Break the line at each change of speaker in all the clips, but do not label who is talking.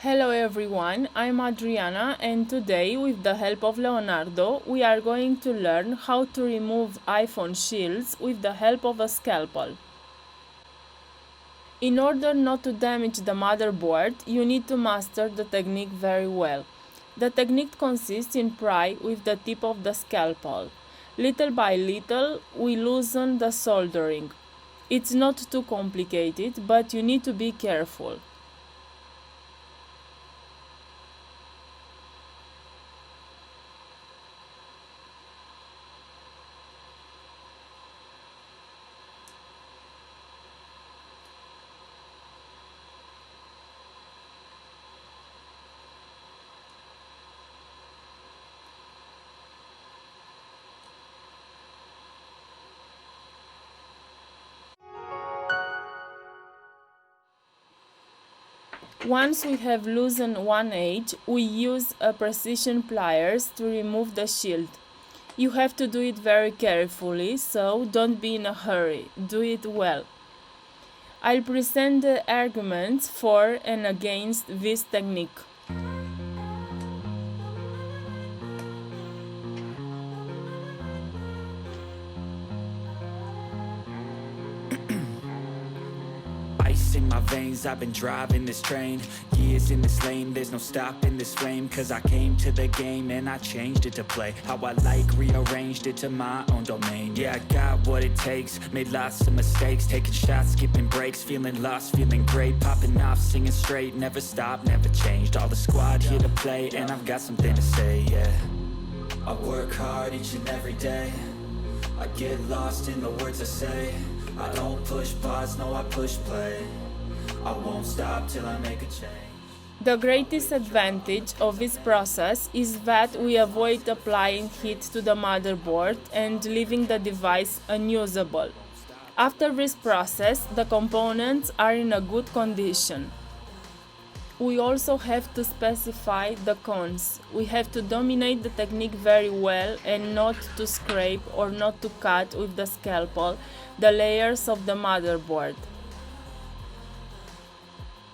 Hello everyone, I'm Adriana and today with the help of Leonardo we are going to learn how to remove iPhone shields with the help of a scalpel. In order not to damage the motherboard, you need to master the technique very well. The technique consists in pry with the tip of the scalpel. Little by little, we loosen the soldering. It's not too complicated, but you need to be careful. Once we have loosened one edge, we use a precision pliers to remove the shield. You have to do it very carefully, so don't be in a hurry. Do it well. I'll present the arguments for and against this technique.
Ice in my veins, I've been driving this train. Years in this lane, there's no stopping this flame. Cause I came to the game and I changed it to play how I like, rearranged it to my own domain. Yeah, I got what it takes, made lots of mistakes, taking shots, skipping breaks, feeling lost, feeling great, popping off, singing straight, never stopped, never changed. All the squad here to play and I've got something to say, yeah. I work hard each and every day, I get lost in the words I say. I don't push pause, no I push play. I won't stop till I make a change.
The greatest advantage of this process is that we avoid applying heat to the motherboard and leaving the device unusable. After this process, the components are in a good condition. We also have to specify the cons. We have to dominate the technique very well and not to scrape or not to cut with the scalpel the layers of the motherboard.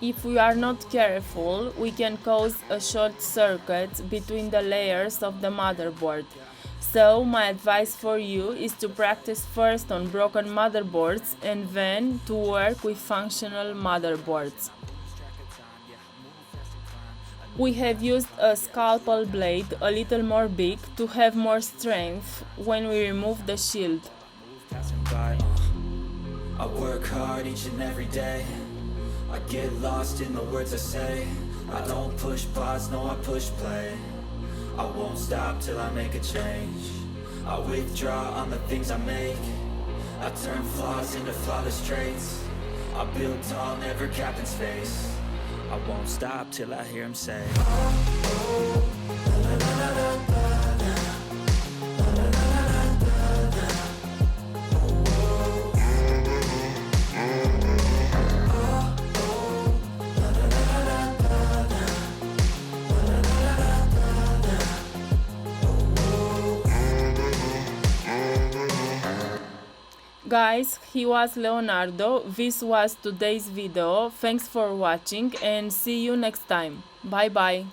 If we are not careful, we can cause a short circuit between the layers of the motherboard. So my advice for you is to practice first on broken motherboards and then to work with functional motherboards. We have used a scalpel blade a little more big to have more strength when we remove the shield.
I work hard each and every day, I get lost in the words I say. I don't push pause, no I push play. I won't stop till I make a change. I withdraw on the things I make, I turn flaws into flawless traits. I build tall, never cap in space. I won't stop till I hear him say,
Guys, he was Leonardo. This was today's video. Thanks for watching and see you next time. Bye bye.